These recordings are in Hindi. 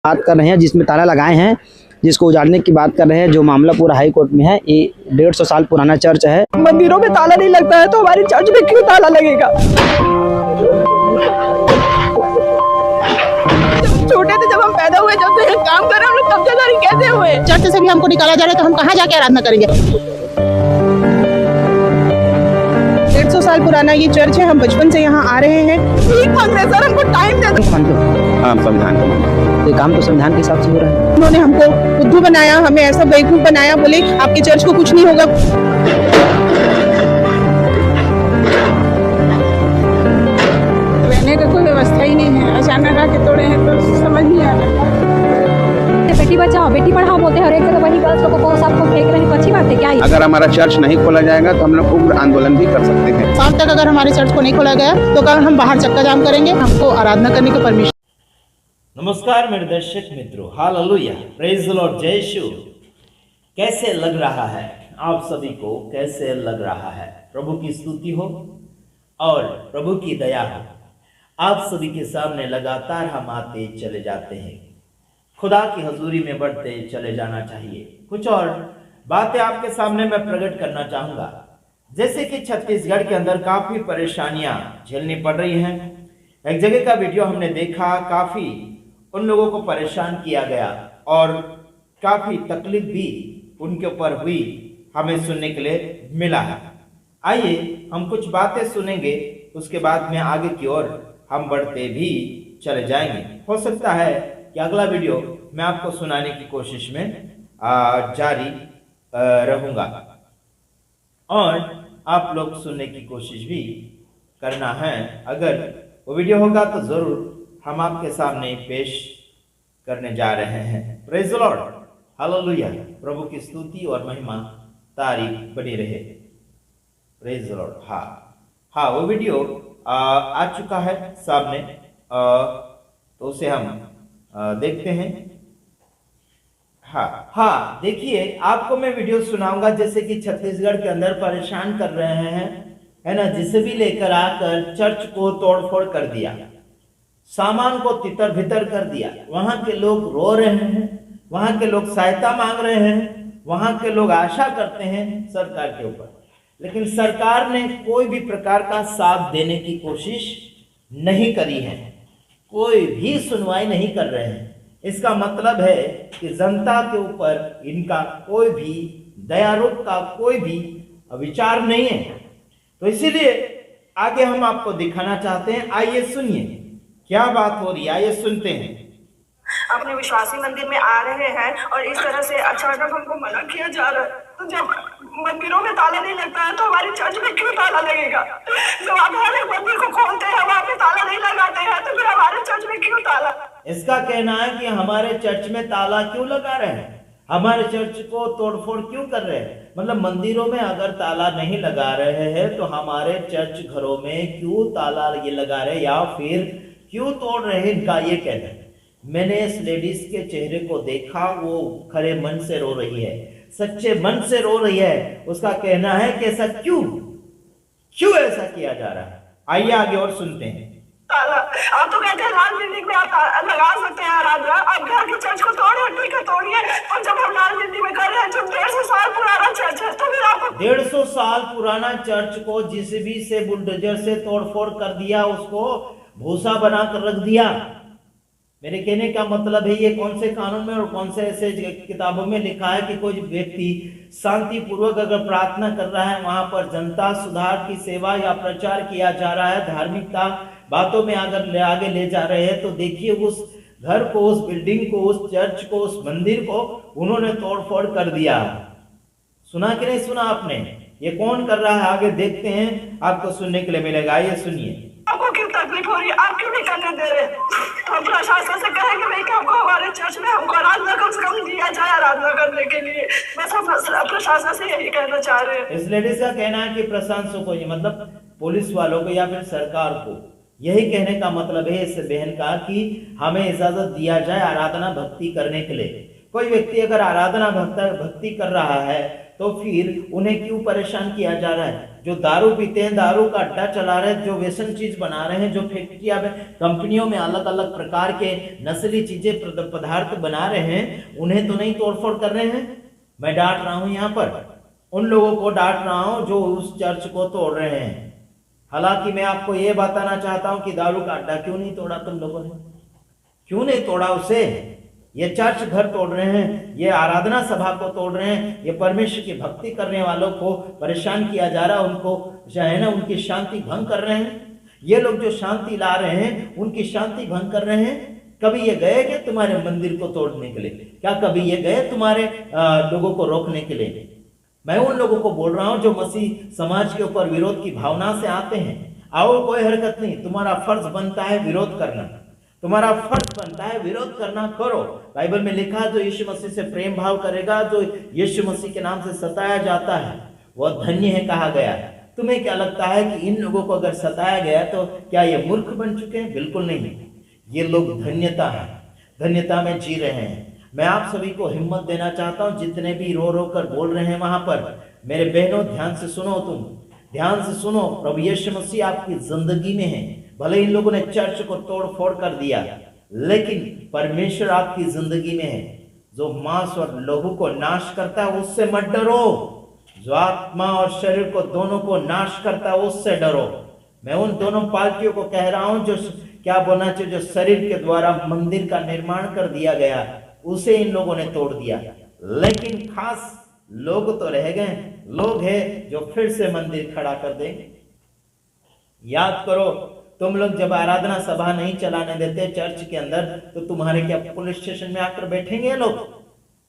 बात कर रहे हैं जिसमें ताला लगाए हैं, जिसको उजाड़ने की बात कर रहे हैं। जो मामला पूरा हाई कोर्ट में है, ये 150 साल पुराना चर्च है। मंदिरों में ताला नहीं लगता है तो हमारे चर्च में क्यों ताला लगेगा? छोटे थे जब हम पैदा हुए, जब से काम कर रहे हैं, हम लोग कब्जादारी कैसे हुए? चर्च से भी हमको निकाला जा रहा है तो हम कहाँ जाके आराधना करेंगे? 150 साल पुराना ये चर्च है, हम बचपन से यहाँ आ रहे हैं। ठीक मांग रहे सर, हमको टाइम दे दो। हाँ, संविधान को मानते। ये काम तो संविधान के हिसाब से हो रहा है। उन्होंने हमको बुद्धू बनाया, हमें ऐसा बेवकूफ बनाया, बोले आपके चर्च को कुछ नहीं होगा। रहने का कोई व्यवस्था ही नहीं है, अचानक आके तोड़े हैं तो समझ नहीं आ रहा। बेटी बचाओ बेटी पढ़ाओ बोलते हैं और एक जगह वही गर्ल्स लोगों को सबको फेंक रहे हैं, तो अच्छी बात है क्या? अगर हमारा चर्च नहीं खोला जाएगा तो हम लोग उग्र आंदोलन भी कर सकते हैं। शाम तक अगर हमारे चर्च को नहीं खोला गया तो कल हम बाहर चक्का जाम करेंगे, हमको आराधना करने का परमिशन। नमस्कार मेरे दर्शक मित्रों, हालेलुया, प्रेज द लॉर्ड, जय यीशु। कैसे लग रहा है आप सभी को? कैसे लग रहा है? प्रभु की स्तुति हो और प्रभु की दया हो। आप सभी के सामने लगातार हम आते चले जाते हैं, खुदा की हजूरी में बढ़ते चले जाना चाहिए। कुछ और बातें आपके सामने मैं प्रकट करना चाहूँगा। जैसे कि छत्तीसगढ़ के अंदर काफ़ी परेशानियाँ झेलनी पड़ रही हैं। एक जगह का वीडियो हमने देखा, काफ़ी उन लोगों को परेशान किया गया और काफ़ी तकलीफ भी उनके ऊपर हुई, हमें सुनने के लिए मिला है। आइए हम कुछ बातें सुनेंगे, उसके बाद में आगे की ओर हम बढ़ते भी चले जाएंगे। हो सकता है कि अगला वीडियो मैं आपको सुनाने की कोशिश में जारी रहूँगा और आप लोग सुनने की कोशिश भी करना है। अगर वो वीडियो होगा तो ज़रूर हम आपके सामने पेश करने जा रहे हैं। प्रेज द लॉर्ड, हालेलुया, प्रभु की स्तुति और महिमा तारीफ बनी रहे। Praise the Lord. हाँ, वो वीडियो आ चुका है सामने, तो उसे हम देखते हैं। हाँ, देखिए, आपको मैं वीडियो सुनाऊंगा। जैसे कि छत्तीसगढ़ के अंदर परेशान कर रहे हैं, है ना, जिसे भी लेकर आकर चर्च को तोड़फोड़ कर दिया, सामान को तितर भितर कर दिया। वहां के लोग रो रहे हैं, वहां के लोग सहायता मांग रहे हैं, वहां के लोग आशा करते हैं सरकार के ऊपर, लेकिन सरकार ने कोई भी प्रकार का साथ देने की कोशिश नहीं करी है, कोई भी सुनवाई नहीं कर रहे हैं। इसका मतलब है कि जनता के ऊपर इनका कोई भी दया रूप का कोई भी विचार नहीं है। तो इसीलिए आगे हम आपको दिखाना चाहते हैं। आइए सुनिए क्या बात हो रही है, आइए सुनते हैं। अपने विश्वासी मंदिर में आ रहे हैं और इस तरह से अचानक हमको मना किया जा रहा है। तो जब मंदिरों में ताला नहीं लगता है तो हमारे चर्च में क्यों ताला लगेगा? जब आप हर एक मंदिर को खोलते हैं, वहाँ पे ताला नहीं लगाते हैं, तो फिर हमारे चर्च में क्यों ताला? इसका कहना है कि हमारे चर्च में ताला क्यों लगा रहे हैं, हमारे चर्च को तोड़फोड़ क्यों कर रहे हैं। मतलब मंदिरों में अगर ताला नहीं लगा रहे हैं तो हमारे चर्च घरों में क्यों ताला ये लगा रहे हैं या फिर क्यों तोड़ रहे हैं, इनका ये कहना है। मैंने इस लेडीज के चेहरे को देखा, वो खरे मन से रो रही है, सच्चे मन से रो रही है। उसका कहना है कि ऐसा क्यों ऐसा किया जा रहा है। आइए आगे और सुनते हैं। ताला आप तो कहते हैं लाल बिल्डिंग में आप लगा सकते हैं आराधना, आप घर के चर्च को तोड़िए, ठीक है तोड़िए, और जब हम लाल बिल्डिंग में कर रहे हैं जो 150 साल पुराना चर्च है, तो फिर आप 150 साल पुराना चर्च को जेसीबी से बुलडोजर से तोड़फोड़ कर दिया, उसको भूसा बनाकर रख दिया। मेरे कहने का मतलब है, ये कौन से कानून में और कौन से ऐसे किताबों में लिखा है कि कोई व्यक्ति शांति पूर्वक अगर प्रार्थना कर रहा है, वहां पर जनता सुधार की सेवा या प्रचार किया जा रहा है, धार्मिकता बातों में अगर आगे ले जा रहे हैं, तो देखिए उस घर को, उस बिल्डिंग को, उस चर्च को, उस मंदिर को उन्होंने तोड़फोड़ कर दिया। सुना कि नहीं सुना आपने? ये कौन कर रहा है, आगे देखते हैं, आपको सुनने के लिए मिलेगा। ये सुनिए। आपको क्यों तकलीफ हो रही है? आप क्यों नहीं करने दे रहे? तो हम प्रशासन से कहेंगे भाई कि हमको हमारे चर्च में हमको आराधना कम से कम दिया जाए आराधना करने के लिए। बस हम प्रशासन से यही कहना चाह रहे हैं। इस लेडीज का कहना है कि प्रशासन को, मतलब पुलिस वालों को या फिर सरकार को यही कहने का मतलब है इस बहन का कि हमें इजाजत दिया जाए आराधना भक्ति करने के लिए। कोई व्यक्ति अगर आराधना भक्ति कर रहा है तो फिर उन्हें क्यों परेशान किया जा रहा है? जो दारू पीते हैं, दारू का अड्डा चला रहे हैं, जो व्यसन चीज बना रहे हैं, जो फैक्ट्रिया में, कंपनियों में अलग अलग प्रकार के नस्ली चीजें पदार्थ बना रहे हैं, उन्हें तो नहीं तोड़फोड़ कर रहे हैं। मैं डांट रहा हूं यहाँ पर, उन लोगों को डांट रहा हूं जो उस चर्च को तोड़ रहे हैं। हालांकि मैं आपको ये बताना चाहता हूं कि दारू का अड्डा क्यों नहीं तोड़ा तुम लोगों ने, क्यों नहीं तोड़ा उसे? ये चर्च घर तोड़ रहे हैं, ये आराधना सभा को तोड़ रहे हैं, ये परमेश्वर की भक्ति करने वालों को परेशान किया जा रहा है, उनको जो है ना उनकी शांति भंग कर रहे हैं। ये लोग जो शांति ला रहे हैं उनकी शांति भंग कर रहे हैं। कभी ये गए क्या तुम्हारे मंदिर को तोड़ने के लिए? क्या कभी ये गए तुम्हारे लोगों को रोकने के लिए? मैं उन लोगों को बोल रहा हूं जो मसीह समाज के ऊपर विरोध की भावना से आते हैं, आओ कोई हरकत नहीं, तुम्हारा फर्ज बनता है विरोध करना, तुम्हारा फर्ज बनता है विरोध करना, करो। बाइबल में लिखा जो यीशु मसीह से प्रेम भाव करेगा, जो यीशु मसीह के नाम से सताया जाता है, वह धन्य है कहा गया है। तुम्हें क्या लगता है कि इन लोगों को अगर सताया गया तो क्या ये मूर्ख बन चुके हैं? बिल्कुल नहीं, ये लोग धन्यता है, धन्यता में जी रहे हैं। मैं आप सभी को हिम्मत देना चाहता हूं, जितने भी रो रो कर बोल रहे हैं वहां पर, मेरे बहनों ध्यान से सुनो, तुम ध्यान से सुनो। प्रभु यीशु मसीह आपकी जिंदगी में है। भले इन लोगों ने चर्च को तोड़ फोड़ कर दिया, लेकिन परमेश्वर आपकी जिंदगी में है। जो मांस और लहू को नाश करता है उससे मत डरो, जो आत्मा और शरीर को दोनों को नाश करता है उससे डरो। मैं उन दोनों पार्टियों को कह रहा हूं जो क्या बोलना चाहिए, जो शरीर के द्वारा मंदिर का निर्माण कर दिया गया उसे इन लोगों ने तोड़ दिया, लेकिन खास लोग तो रह गए, लोग हैं जो फिर से मंदिर खड़ा कर देंगे। याद करो, तुम लोग जब आराधना सभा नहीं चलाने देते चर्च के अंदर, तो तुम्हारे क्या पुलिस स्टेशन में आकर बैठेंगे ये लोग?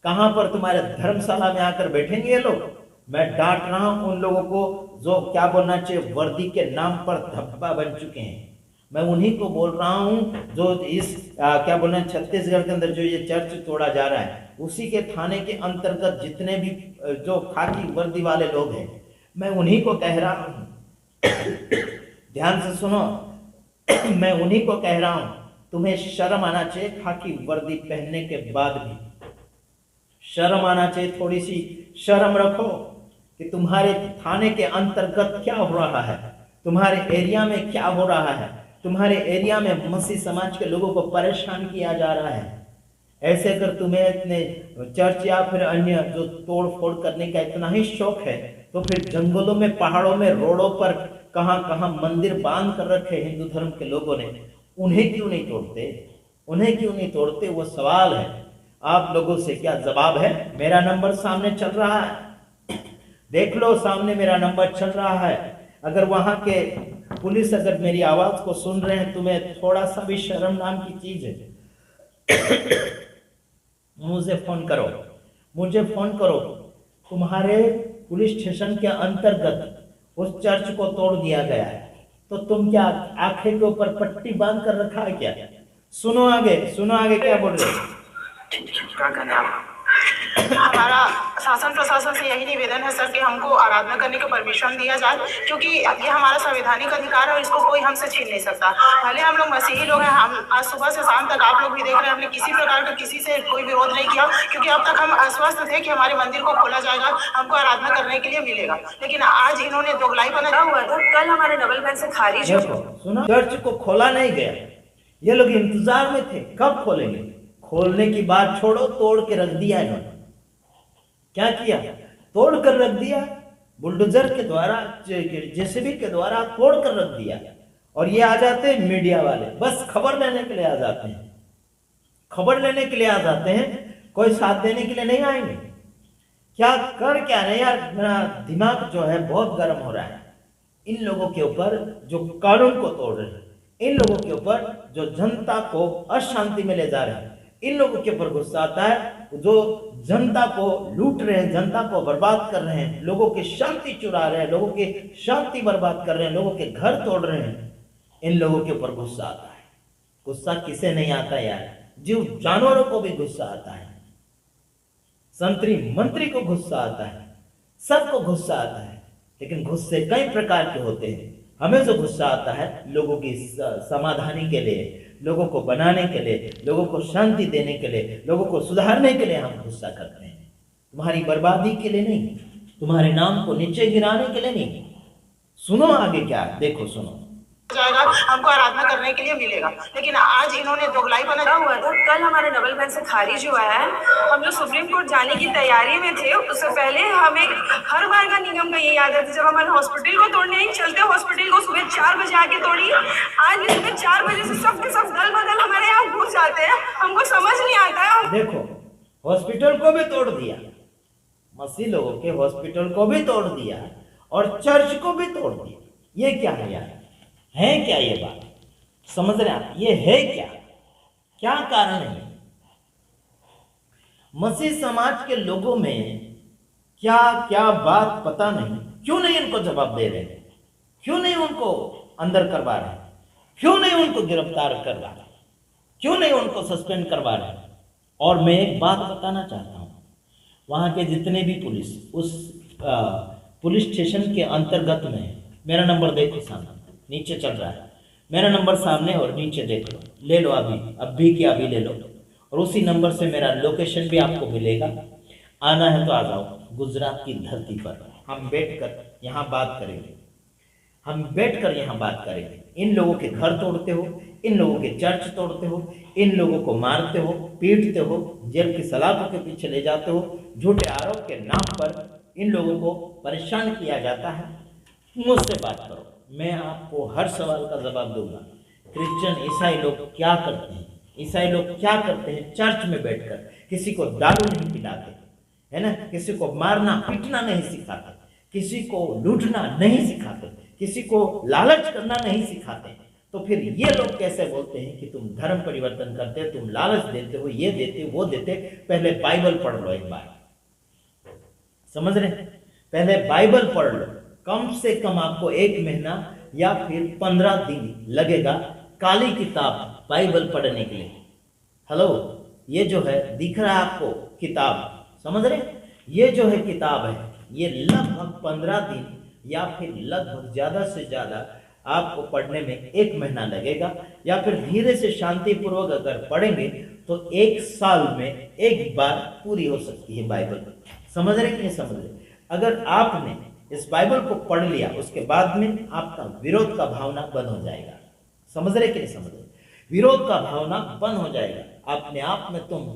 कहां पर? तुम्हारे धर्मशाला में आकर बैठेंगे ये लोग? मैं डांट रहा हूं उन लोगों को जो क्या बोलना चाहिए वर्दी के नाम पर धब्बा बन चुके हैं। मैं उन्हीं को बोल रहा हूं जो इस क्या बोलना छत्तीसगढ़ के अंदर जो ये चर्च तोड़ा जा रहा है, उसी के थाने के अंतर्गत जितने भी जो खाकी वर्दी वाले लोग हैं, मैं उन्हीं को कह रहा हूं ध्यान से सुनो, मैं उन्हीं को कह रहा हूं, तुम्हें शर्म आना चाहिए। खाकी वर्दी पहनने के बाद भी शर्म आना चाहिए, थोड़ी सी शर्म रखो कि तुम्हारे थाने के अंतर्गत क्या हो रहा है, तुम्हारे एरिया में क्या हो रहा है, तुम्हारे एरिया में मसीह समाज के लोगों को परेशान किया जा रहा है। ऐसे अगर तुम्हें इतने चर्च या फिर अन्य जो तोड़ फोड़ करने का इतना ही शौक है, तो फिर जंगलों में, पहाड़ों में, रोडों पर कहां कहां मंदिर बांध कर रखे हिंदू धर्म के लोगों ने, उन्हें क्यों नहीं तोड़ते? उन्हें क्यों नहीं तोड़ते? वो सवाल है। आप लोगों से क्या जवाब है? मेरा नंबर सामने चल रहा है, देख लो, सामने मेरा नंबर चल रहा है। अगर वहां के पुलिस अगर मेरी आवाज को सुन रहे हैं, तुम्हें थोड़ा सा भी शर्म नाम की चीज है, मुझे फोन करो, मुझे फोन करो। तुम्हारे पुलिस स्टेशन के अंतर्गत उस चर्च को तोड़ दिया गया है, तो तुम क्या आंखें के ऊपर पट्टी बांध कर रखा है क्या? सुनो आगे, सुनो आगे क्या बोल रहे हो। क्या करना है? हमारा शासन प्रशासन से यही निवेदन है सर कि हमको आराधना करने का परमिशन दिया जाए, क्योंकि ये हमारा संवैधानिक अधिकार है और इसको कोई हमसे छीन नहीं सकता। भले हम लोग मसीही लोग हैं, हम आज सुबह से शाम तक आप लोग भी देख रहे हैं, हमने किसी प्रकार का किसी से कोई विरोध नहीं किया, क्योंकि अब तक हम आश्वस्त थे कि हमारे मंदिर को खोला जाएगा, हमको आराधना करने के लिए मिलेगा। लेकिन आज इन्होंने दोगलाई बना हुआ था, कल हमारे डबल बेंच से खारिज हो। सुना, चर्च को खोला नहीं गया, ये लोग इंतजार में थे कब खोलेंगे। खोलने की बात छोड़ो, तोड़ के रख दिया इन्होंने। क्या किया? तोड़ कर रख दिया, बुलडोजर के द्वारा, जेसीबी के द्वारा तोड़ कर रख दिया। और ये आ जाते हैं मीडिया वाले, बस खबर लेने के लिए आ जाते हैं, खबर लेने के लिए आ जाते हैं, कोई साथ देने के लिए नहीं आएंगे। क्या कर क्या नहीं यार, मेरा दिमाग जो है बहुत गर्म हो रहा है इन लोगों के ऊपर जो कानून को तोड़ रहे हैं, इन लोगों के ऊपर जो जनता को अशांति में ले जा रहे हैं, इन लोगों के ऊपर गुस्सा आता है जो जनता को लूट रहे हैं, जनता को बर्बाद कर रहे हैं, लोगों की शांति चुरा रहे हैं, लोगों की शांति बर्बाद कर रहे हैं, लोगों के घर तोड़ रहे हैं। इन लोगों के ऊपर गुस्सा आता है। गुस्सा किसे नहीं आता यार? जीव जानवरों को भी गुस्सा आता है, संतरी मंत्री को गुस्सा आता है, सबको गुस्सा आता है। लेकिन गुस्से कई प्रकार के होते हैं। हमें जो गुस्सा आता है लोगों की समाधानी के लिए, लोगों को बनाने के लिए, लोगों को शांति देने के लिए, लोगों को सुधारने के लिए हम गुस्सा करते हैं, तुम्हारी बर्बादी के लिए नहीं। तुम्हारे नाम को नीचे गिराने के लिए नहीं। सुनो आगे क्या है, देखो सुनो। जाएगा, हमको आराधना करने के लिए मिलेगा, लेकिन आज इन्होंने दोगलाईपना क्या हुआ था कल हमारा डबल बेंच से खारिज हुआ है। हम जो सुप्रीम कोर्ट जाने की तैयारी में थे उससे पहले हमें हर बार का निगम का ये याद है जब हमारे हॉस्पिटल को तोड़ने ही चलते हॉस्पिटल को सुबह 4 बजे आके तोड़ी। आज भी सुबह 4 बजे से सब के सब दल बदल हमारे यहाँ घुस जाते हैं, हमको समझ नहीं आता है। देखो हॉस्पिटल को भी तोड़ दिया, मसीह लोगों के हॉस्पिटल को भी तोड़ दिया और चर्च को भी तोड़ दिया। ये क्या है यार, है क्या ये बात? समझ रहे आप, ये है क्या, क्या कारण है? मसीह समाज के लोगों में क्या क्या बात पता नहीं, क्यों नहीं उनको जवाब दे रहे, क्यों नहीं उनको अंदर करवा रहे, क्यों नहीं उनको गिरफ्तार करवा रहे, क्यों नहीं उनको सस्पेंड करवा रहे? और मैं एक बात बताना चाहता हूं, वहां के जितने भी पुलिस उस पुलिस स्टेशन के अंतर्गत में है, मेरा नंबर देखो सामने नीचे चल रहा है, मेरा नंबर सामने और नीचे देख लो, ले लो अभी की अभी ले लो, और उसी नंबर से मेरा लोकेशन भी आपको मिलेगा। आना है तो आ जाओ। गुजरात की धरती पर हम बैठकर यहाँ बात करेंगे, हम बैठकर यहाँ बात करेंगे। इन लोगों के घर तोड़ते हो, इन लोगों के चर्च तोड़ते हो, इन लोगों को मारते हो, पीटते हो, जेल की सलाखों के पीछे ले जाते हो, झूठे आरोप के नाम पर इन लोगों को परेशान किया जाता है। मुझसे बात करो, मैं आपको हर सवाल का जवाब दूंगा। क्रिश्चियन ईसाई लोग क्या करते हैं, ईसाई लोग क्या करते हैं चर्च में बैठकर? किसी को दारू नहीं पिलाते, है ना, किसी को मारना पीटना नहीं सिखाते, किसी को लूटना नहीं सिखाते, किसी को लालच करना नहीं सिखाते। तो फिर ये लोग कैसे बोलते हैं कि तुम धर्म परिवर्तन करते हो, तुम लालच देते हो, ये देते वो देते? पहले बाइबल पढ़ लो एक बार, समझ रहे? पहले बाइबल पढ़ लो। कम से कम आपको 1 महीना या फिर 15 दिन लगेगा काली किताब बाइबल पढ़ने के लिए। हेलो, ये जो है दिख रहा है आपको किताब, समझ रहे? ये जो है किताब है, ये लगभग 15 दिन या फिर लगभग ज़्यादा से ज़्यादा आपको पढ़ने में 1 महीना लगेगा, या फिर धीरे से शांतिपूर्वक अगर पढ़ेंगे तो 1 साल में 1 बार पूरी हो सकती है बाइबल। समझ रहे कि नहीं समझ रहे? अगर आपने इस बाइबल को पढ़ लिया उसके बाद में आपका विरोध का भावना बंद हो जाएगा। समझ रहे कि नहीं समझ रहे? विरोध का भावना बंद हो जाएगा। अपने आप में तुम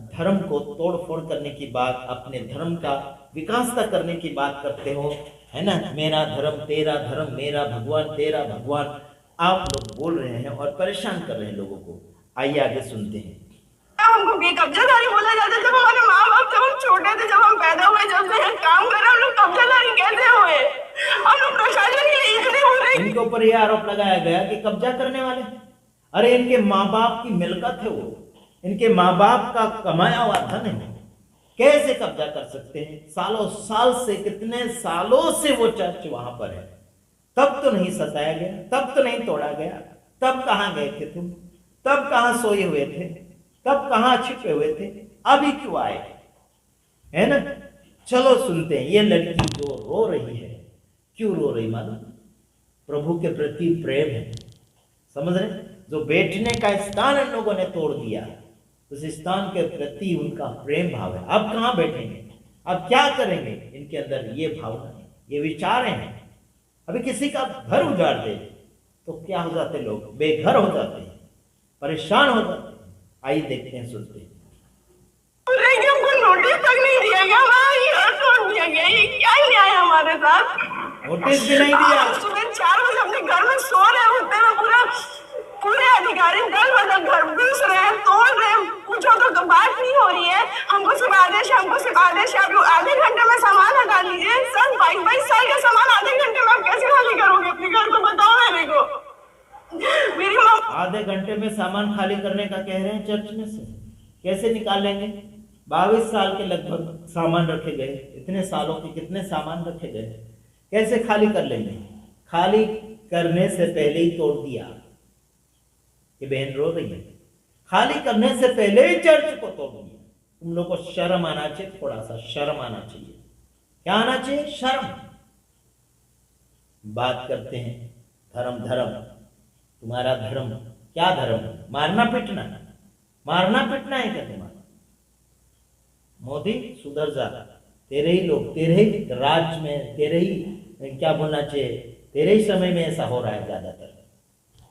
धर्म को तोड़ फोड़ करने की बात, अपने धर्म का विकास करने की बात करते हो, है ना? मेरा धर्म तेरा धर्म, मेरा भगवान तेरा भगवान, आप लोग बोल रहे हैं और परेशान कर रहे हैं लोगों को। आइए आगे सुनते हैं। हमको बेकब्जादारी बोला जाता है। जब हमारे माँ बाप, जब हम छोटे थे, जब हम पैदा हुए, जब से काम कर रहे, हम लोग कब्जादारी कैसे हुए? हम लोग प्रशासन के लिए इतने हो रहे। इनके ऊपर यह आरोप लगाया गया कि कब्जा करने वाले, अरे इनके माँ बाप की मिल्कत है, वो इनके माँ बाप का कमाया हुआ धन है, कैसे कब्जा कर सकते हैं? सालों साल से, कितने सालों से वो चर्च वहां पर है, तब तो नहीं सताया गया, तब तो नहीं तोड़ा गया, तब कहाँ गए थे तुम? तब कहाँ सोए हुए थे? तब कहाँ छिपे हुए थे? अभी क्यों आए? है ना? चलो सुनते हैं। ये लड़की जो रो रही है, क्यों रो रही मालूम? प्रभु के प्रति प्रेम है, समझ रहे? जो बैठने का स्थान इन लोगों ने तोड़ दिया, उस स्थान के प्रति उनका प्रेम भाव है। अब कहाँ बैठेंगे, अब क्या करेंगे? इनके अंदर ये भावना, ये विचार हैं। अभी किसी का घर उजाड़ दे तो क्या हो जाते लोग? बेघर हो जाते हैं, परेशान हो जाते हैं। आइए देखते हैं, सुनते हैं। हमको नोटिस तक नहीं दिया गया, हमारा तोड़ दिया गया। ये क्या न्याय है हमारे साथ? नोटिस भी नहीं दिया। सुबह 4 बजे अपने घर में सो रहे होते हैं, पूरे अधिकारी दल बदल घर घुस रहे हैं, तोड़ रहे हैं, पूछो तो बात नहीं हो रही है। हमको सिर्फ आदेश है, हमको सिर्फ आदेश है, आप लोग आधे घंटे में सामान हटा लीजिए। सर 22 साल का सामान आधे घंटे में आप कैसे खाली करोगे अपने घर को? बताओ मेरे को। मेरी माँ आधे घंटे में सामान खाली करने का कह रहे हैं चर्च में से, कैसे निकाल लेंगे? 22 साल के लगभग सामान रखे गए, इतने सालों के कितने सामान रखे गए, कैसे खाली कर लेंगे? खाली करने से पहले ही तोड़ दिया। ये बहन रो रही है, खाली करने से पहले ही चर्च को तोड़ दिया। तुम लोग को शर्म आना चाहिए, थोड़ा सा शर्म आना चाहिए। क्या आना चाहिए? शर्म। बात करते हैं धर्म, धर्म, तुम्हारा धर्म क्या धर्म है? मारना पीटना, मारना पीटना है क्या तुम्हारा? मोदी सुधर जा, तेरे ही लोग, तेरे ही राज में, तेरे ही क्या बोलना चाहिए, तेरे ही समय में ऐसा हो रहा है ज्यादातर।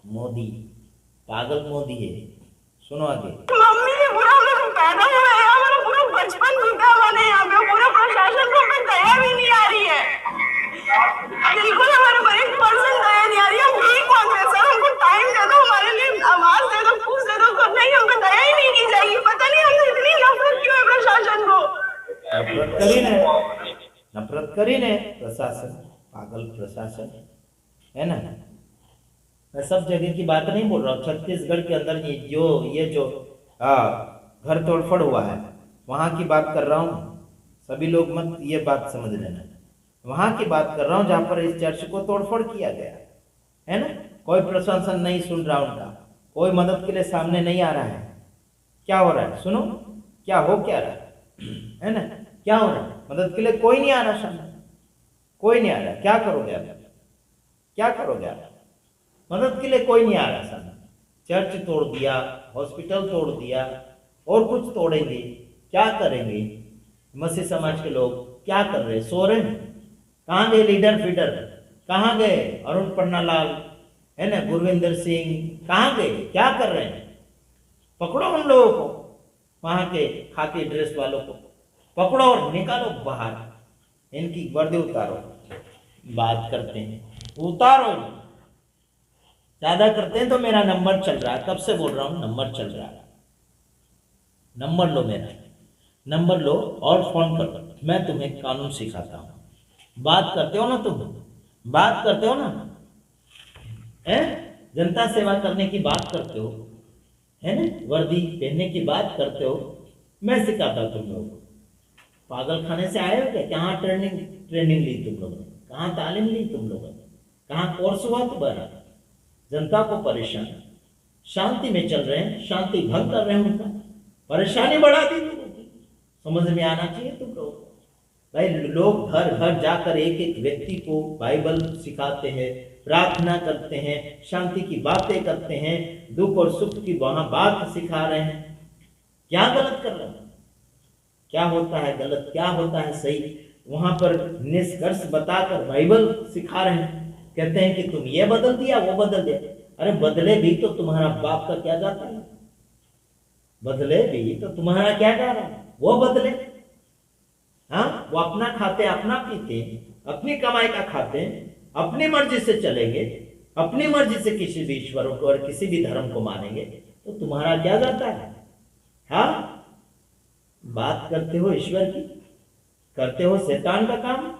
मोदी पागल मोदी है। सुनो आगे। मम्मी ने पूरा हम लोग पैदा हुए हैं, हमारा पूरा बचपन बीता हुआ है यहाँ पे, पूरा प्रशासन को हमें दया भी नहीं आ रही है, बिल्कुल हमारे पर 1% दया नहीं आ रही है। हम ठीक कौन है सर, हमको टाइम दे दो, हमारे लिए आवाज दे दो, पूछ दे दो, सब नहीं, हमको दया ही नहीं की जाएगी। पता नहीं हमसे इतनी नफरत क्यों है प्रशासन को। नफरत करी ने प्रशासन, पागल प्रशासन है ना। मैं सब जगह की बात नहीं बोल रहा हूँ, छत्तीसगढ़ के अंदर ये जो घर तोड़फोड़ हुआ है वहाँ की बात कर रहा हूँ। सभी लोग मत ये बात समझ लेना, वहाँ की बात कर रहा हूँ जहाँ पर इस चर्च को तोड़फोड़ किया गया है ना। कोई प्रशासन नहीं सुन रहा उनका, कोई मदद के लिए सामने नहीं आ रहा है। क्या हो रहा है सुनो, क्या रहा है ना, क्या हो रहा है, मदद के लिए कोई नहीं आ रहा सामने, कोई नहीं आ रहा। क्या करोगे आप, क्या करोगे आप, मदद के लिए कोई नहीं आ रहा सामने। चर्च तोड़ दिया, हॉस्पिटल तोड़ दिया, और कुछ तोड़ेंगे, क्या करेंगे। मसीह समाज के लोग क्या कर रहे हैं, सो रहे हैं। कहाँ गए लीडर फीडर, कहाँ गए अरुण पन्नालाल है ना, गुरविंदर सिंह, कहाँ गए, क्या कर रहे हैं। पकड़ो उन लोगों को, वहां के खाकी ड्रेस वालों को पकड़ो और निकालो बाहर, इनकी वर्दी उतारो। बात करते हैं, उतारो, ज्यादा करते हैं तो मेरा नंबर चल रहा है, कब से बोल रहा हूं नंबर चल रहा है। नंबर लो, मेरा नंबर लो और फोन करो, मैं तुम्हें कानून सिखाता हूं। बात करते हो ना तुम, बात करते हो ना, है जनता सेवा करने की बात करते हो, है ना, वर्दी पहनने की बात करते हो, मैं सिखाता हूं तुम लोग। पागल खाने से आए हो क्या, कहाँ ट्रेनिंग ली तुम लोगों ने, कहाँ तालीम ली तुम लोगों ने, कहाँ कोर्स हुआ तुम्हारा। जनता को परेशान, शांति में चल रहे हैं, शांति भंग कर रहे हैं, उनका परेशानी बढ़ा दी लोगों की। समझ में आना चाहिए तुम लोग। भाई लोग घर घर जाकर एक एक व्यक्ति को बाइबल सिखाते हैं, प्रार्थना करते हैं, शांति की बातें करते हैं, दुख और सुख की वहां बात सिखा रहे हैं। क्या गलत कर रहे हैं, क्या होता है गलत, क्या होता है सही, वहां पर निष्कर्ष बताकर बाइबल सिखा रहे हैं। कहते हैं कि तुम ये बदल दिया, वो बदल दिया। अरे बदले भी तो तुम्हारा बाप का क्या जाता है, बदले भी तो तुम्हारा क्या जा रहा है, वो बदले। हाँ, वो अपना खाते, अपना पीते, अपनी कमाई का खाते, अपनी मर्जी से चलेंगे, अपनी मर्जी से किसी भी ईश्वर को और किसी भी धर्म को मानेंगे, तो तुम्हारा क्या जाता है। हाँ, बात करते हो ईश्वर की, करते हो शैतान का काम,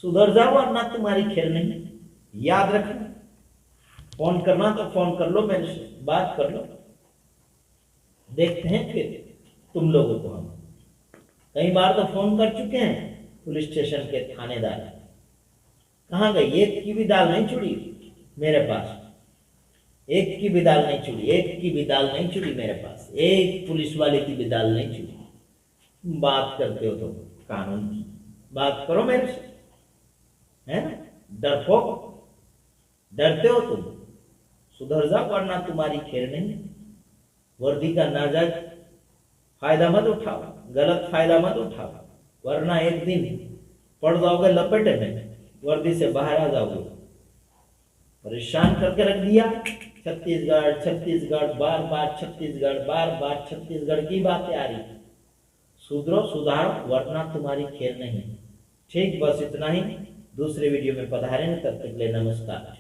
सुधर जाओ वरना तुम्हारी खैर नहीं। याद रखना, फोन करना तो फोन कर लो, मेरे से बात कर लो, देखते हैं फिर तुम लोगों को। हम कई बार तो फोन कर चुके हैं पुलिस स्टेशन के थानेदार, कहाँ गई, एक की भी दाल नहीं चुड़ी मेरे पास, एक की भी दाल नहीं चुड़ी, एक की भी दाल नहीं चुड़ी मेरे पास, एक पुलिस वाले की भी दाल नहीं चुड़ी। बात करते हो तो कानून की बात करो मेरे से, है ना, डरपोक, डरते हो तुम, सुधर जाओ वरना तुम्हारी खैर नहीं। वर्दी का नाजायज फायदा मत उठाओ, गलत फायदा मत उठाओ, वरना एक दिन पड़ जाओगे लपेटे में, वर्दी से बाहर आ जाओगे। परेशान करके रख दिया छत्तीसगढ़, छत्तीसगढ़, बार बार छत्तीसगढ़, बार बार छत्तीसगढ़ की बातें आ रही। सुधरो, सुधारो वरना तुम्हारी खैर नहीं। ठीक, बस इतना ही। दूसरे वीडियो में पधारेंगे, तब तक के लिए नमस्कार।